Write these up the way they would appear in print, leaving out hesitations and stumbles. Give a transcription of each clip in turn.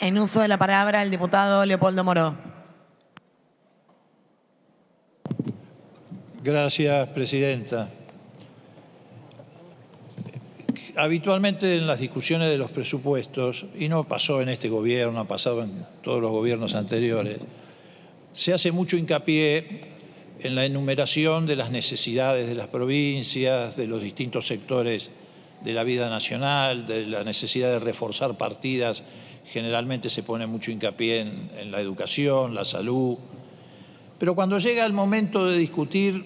En uso de la palabra el diputado Leopoldo Moró. Gracias, presidenta. Habitualmente en las discusiones de los presupuestos, y no pasó en este gobierno, ha pasado en todos los gobiernos anteriores, se hace mucho hincapié en la enumeración de las necesidades de las provincias, de los distintos sectores de la vida nacional, de la necesidad de reforzar partidas. Generalmente se pone mucho hincapié en la educación, la salud. Pero cuando llega el momento de discutir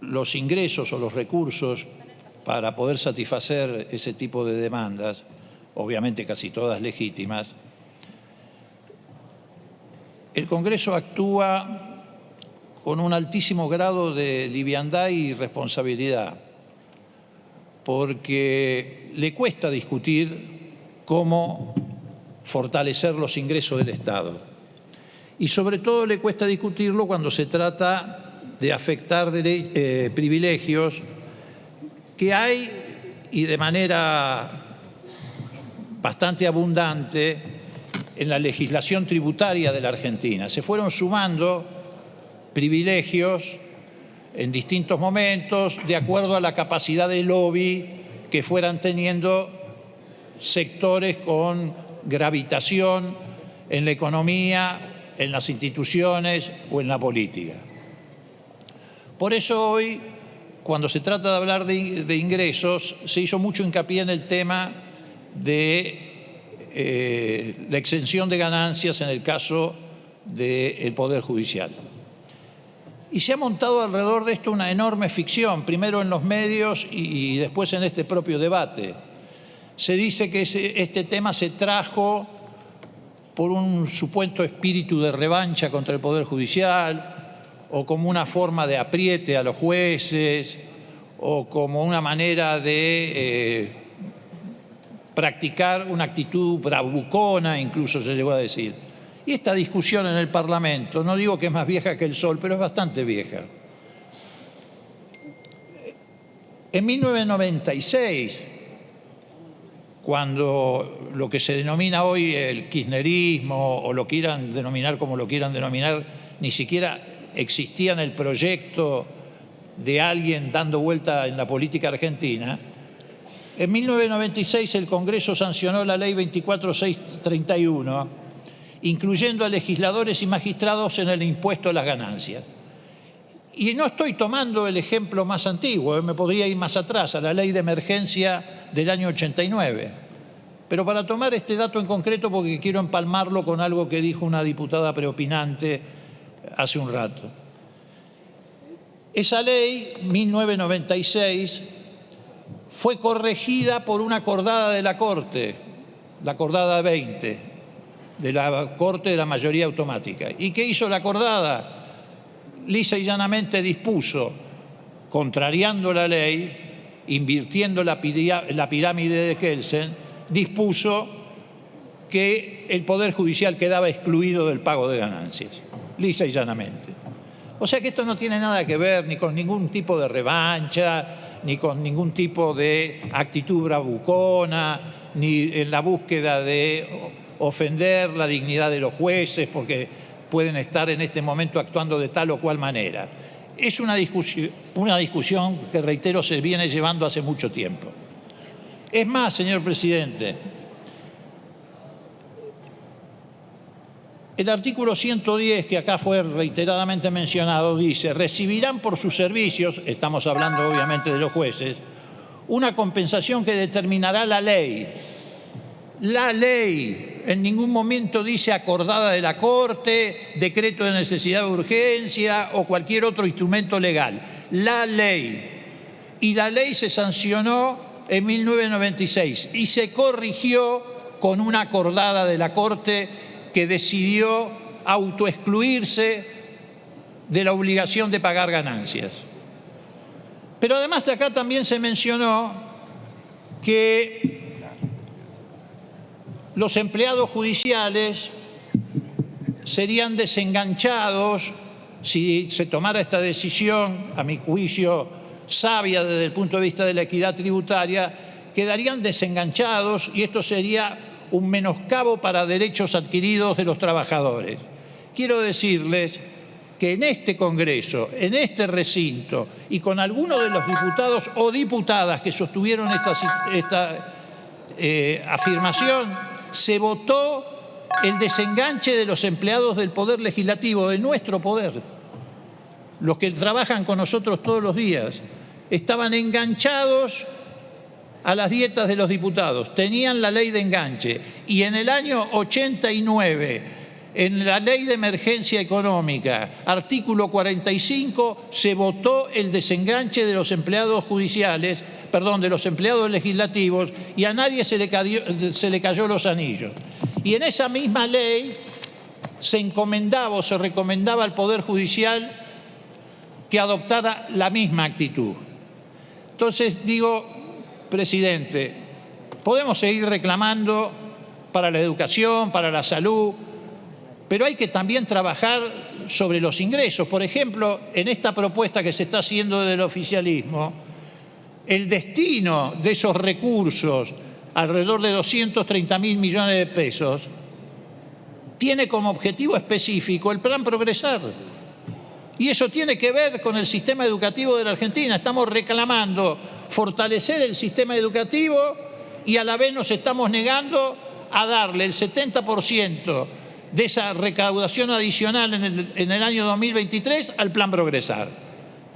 los ingresos o los recursos para poder satisfacer ese tipo de demandas, obviamente casi todas legítimas, el Congreso actúa con un altísimo grado de liviandad y responsabilidad, porque le cuesta discutir cómo fortalecer los ingresos del Estado. Y sobre todo le cuesta discutirlo cuando se trata de afectar privilegios que hay y de manera bastante abundante en la legislación tributaria de la Argentina. Se fueron sumando privilegios en distintos momentos de acuerdo a la capacidad de lobby que fueran teniendo sectores con gravitación en la economía, en las instituciones o en la política. Por eso hoy, cuando se trata de hablar de ingresos, se hizo mucho hincapié en el tema de la exención de ganancias en el caso del Poder Judicial. Y se ha montado alrededor de esto una enorme ficción, primero en los medios y después en este propio debate. Se dice que este tema se trajo por un supuesto espíritu de revancha contra el Poder Judicial, o como una forma de apriete a los jueces, o como una manera de practicar una actitud bravucona, incluso se llegó a decir. Y esta discusión en el Parlamento, no digo que es más vieja que el sol, pero es bastante vieja. En 1996, cuando lo que se denomina hoy el kirchnerismo, o lo quieran denominar como lo quieran denominar, ni siquiera existía en el proyecto de alguien dando vuelta en la política argentina, en 1996 el Congreso sancionó la ley 24631, incluyendo a legisladores y magistrados en el impuesto a las ganancias. Y no estoy tomando el ejemplo más antiguo, me podría ir más atrás, a la ley de emergencia del año 89. Pero para tomar este dato en concreto, porque quiero empalmarlo con algo que dijo una diputada preopinante hace un rato. Esa ley, 1996, fue corregida por una acordada de la Corte, la acordada 20, de la Corte de la mayoría automática. ¿Y qué hizo la acordada? Lisa y llanamente dispuso, contrariando la ley, invirtiendo la pirámide de Kelsen, dispuso que el Poder Judicial quedaba excluido del pago de ganancias, lisa y llanamente. O sea que esto no tiene nada que ver ni con ningún tipo de revancha, ni con ningún tipo de actitud bravucona, ni en la búsqueda de ofender la dignidad de los jueces porque pueden estar en este momento actuando de tal o cual manera. Es una discusión que, reitero, se viene llevando hace mucho tiempo. Es más, señor presidente, el artículo 110, que acá fue reiteradamente mencionado, dice: recibirán por sus servicios, estamos hablando obviamente de los jueces, una compensación que determinará la ley. La ley, en ningún momento dice acordada de la Corte, decreto de necesidad de urgencia o cualquier otro instrumento legal. La ley. Y la ley se sancionó en 1996 y se corrigió con una acordada de la Corte que decidió autoexcluirse de la obligación de pagar ganancias. Pero además de acá también se mencionó que los empleados judiciales serían desenganchados si se tomara esta decisión, a mi juicio sabia desde el punto de vista de la equidad tributaria, quedarían desenganchados y esto sería un menoscabo para derechos adquiridos de los trabajadores. Quiero decirles que en este Congreso, en este recinto, y con algunos de los diputados o diputadas que sostuvieron esta afirmación, se votó el desenganche de los empleados del Poder Legislativo, de nuestro poder. Los que trabajan con nosotros todos los días estaban enganchados a las dietas de los diputados, tenían la ley de enganche, y en el año 89, en la Ley de Emergencia Económica, artículo 45, se votó el desenganche de los empleados judiciales, perdón, de los empleados legislativos, y a nadie se le cayó los anillos. Y en esa misma ley se encomendaba o se recomendaba al Poder Judicial que adoptara la misma actitud. Entonces digo, presidente, podemos seguir reclamando para la educación, para la salud, pero hay que también trabajar sobre los ingresos. Por ejemplo, en esta propuesta que se está haciendo del oficialismo, el destino de esos recursos, alrededor de 230.000 millones de pesos, tiene como objetivo específico el Plan Progresar. Y eso tiene que ver con el sistema educativo de la Argentina. Estamos reclamando fortalecer el sistema educativo y a la vez nos estamos negando a darle el 70% de esa recaudación adicional en el año 2023 al Plan Progresar.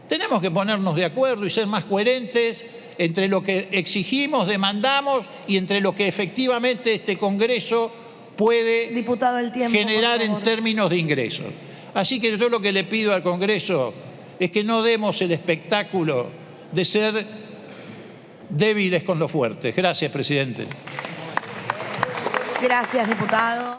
Tenemos que ponernos de acuerdo y ser más coherentes entre lo que exigimos, demandamos y entre lo que efectivamente este Congreso puede generar en términos de ingresos. Así que yo lo que le pido al Congreso es que no demos el espectáculo de ser débiles con los fuertes. Gracias, presidente. Gracias, diputado.